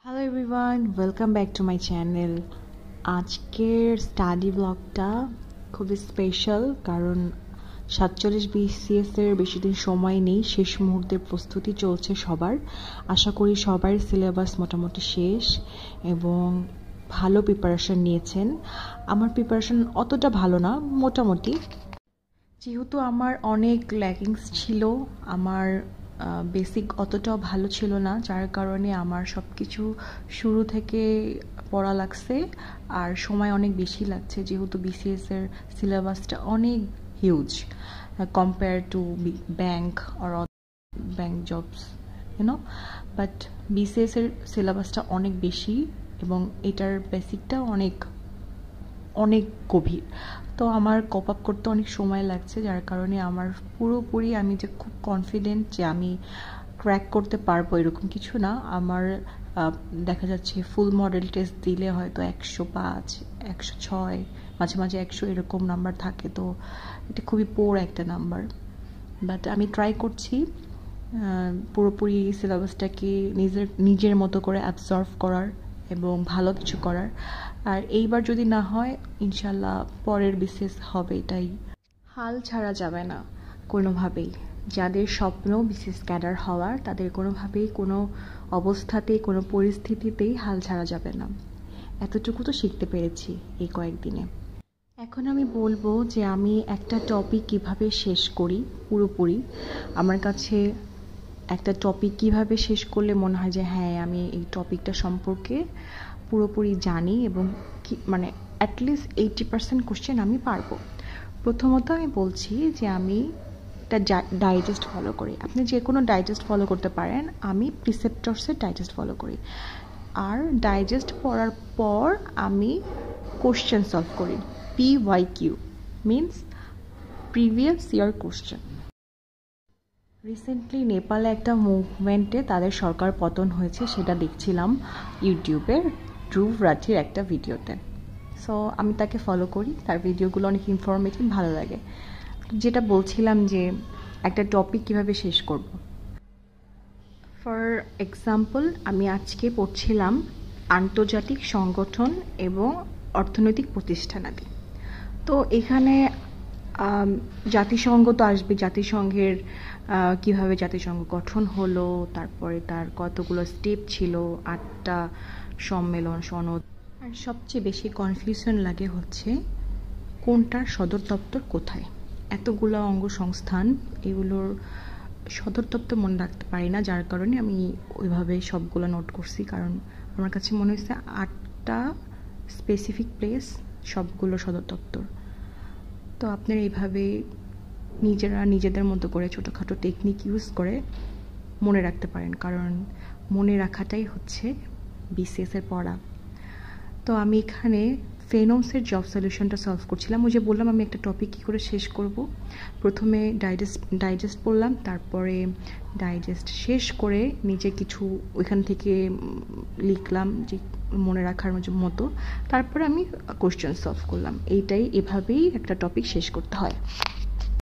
Hello everyone, welcome back to my channel. আজকের study ব্লগটা খুবই স্পেশাল, কারণ 47 BCS এর বেশি দিন সময় নেই, শেষ মুহূর্তের প্রস্তুতি চলছে সবার। আশা করি সবার সিলেবাস মোটামুটি শেষ এবং ভালো প্রিপারেশন নিয়েছেন। আমার প্রিপারেশন অতটা ভালো না, মোটামুটি। যেহেতু আমার অনেক ল্যাকিংস ছিল, আমার বেসিক অতটাও ভালো ছিল না, যার কারণে আমার সব কিছু শুরু থেকে পড়া লাগছে আর সময় অনেক বেশি লাগছে, যেহেতু বিসিএস এর সিলেবাসটা অনেক huge compare to bank or bank jobs, you know. But BCS এর সিলেবাসটা অনেক বেশি এবং এটার বেসিকটা অনেক অনেক গভীর। তো আমার কোপ আপ করতে অনেক সময় লাগছে, যার কারণে আমার পুরোপুরি আমি যে খুব কনফিডেন্ট যে আমি ক্র্যাক করতে পারবো এরকম কিছু না। আমার দেখা যাচ্ছে ফুল মডেল টেস্ট দিলে হয়তো 105, 106, মাঝে মাঝে 100 এরকম নাম্বার থাকে। তো এটা খুবই পোর একটা নাম্বার, বাট আমি ট্রাই করছি পুরোপুরি সিলেবাসটাকে নিজের মতো করে অ্যাবসর্ভ করার এবং ভালো কিছু করার। আর এইবার যদি না হয়, ইনশাল্লাহ পরের বিসিএস হবে। এটাই, হাল ছাড়া যাবে না কোনোভাবেই। যাদের স্বপ্ন বিসিএস ক্যাডার হওয়ার, তাদের কোনোভাবেই কোনো অবস্থাতেই কোনো পরিস্থিতিতেই হাল ছাড়া যাবে না। এতটুকু তো শিখতে পেরেছি এই কয়েকদিনে। এখন আমি বলবো যে আমি একটা টপিক কিভাবে শেষ করি পুরোপুরি। আমার কাছে একটা টপিক কিভাবে শেষ করলে মনে হয় যে হ্যাঁ, আমি এই টপিকটা সম্পর্কে পুরোপুরি জানি এবং মানে অ্যাটলিস্ট 80% কোশ্চেন আমি পারবো। প্রথমত আমি বলছি যে আমি একটা ডাইজেস্ট ফলো করি। আপনি যে কোনো ডাইজেস্ট ফলো করতে পারেন, আমি প্রিসেপ্টরসের ডাইজেস্ট ফলো করি। আর ডাইজেস্ট পড়ার পর আমি কোশ্চেন সলভ করি। PYQ means previous year question. Recently নেপালে একটা মুভমেন্টে তাদের সরকার পতন হয়েছে, সেটা দেখছিলাম ইউটিউবে ধ্রুব রাঠির একটা ভিডিওতে। সো আমি তাকে ফলো করি, তার ভিডিওগুলো অনেক ইনফরমেটিভ, ভালো লাগে। যেটা বলছিলাম যে একটা টপিক কিভাবে শেষ করব। ফর এক্সাম্পল, আমি আজকে পড়ছিলাম আন্তর্জাতিক সংগঠন এবং অর্থনৈতিক প্রতিষ্ঠানাদি। তো এখানে জাতিসংঘ তো আসবে, জাতিসংঘের কিভাবে জাতিসংঘ গঠন হলো, তারপরে তার কতগুলো স্টেপ ছিল, 8টা সম্মেলন সনদ। আর সবচেয়ে বেশি কনফিউশন লাগে হচ্ছে কোনটার সদর দপ্তর কোথায়। এতগুলো অঙ্গ সংস্থান, এগুলোর সদর দপ্তর মনে রাখতে পারি না, যার কারণে আমি ওইভাবে সবগুলো নোট করছি। কারণ আমার কাছে মনে হয়েছে 8টা স্পেসিফিক প্লেস, সবগুলো সদর দপ্তর। তো আপনারা এইভাবে নিজেরা নিজেদের মতো করে ছোটোখাটো টেকনিক ইউজ করে মনে রাখতে পারেন, কারণ মনে রাখাটাই হচ্ছে বিসিএসের পড়া। তো আমি এখানে ফেনোমসের জব সলিউশনটা সলভ করছিলাম। ওই যে বললাম আমি একটা টপিক কী করে শেষ করব। প্রথমে ডাইজেস্ট পড়লাম, তারপরে ডাইজেস্ট শেষ করে নিজে কিছু ওইখান থেকে লিখলাম যে মনে রাখার মতো, তারপরে আমি কোশ্চেন সলভ করলাম। এভাবেই একটা টপিক শেষ করতে হয়।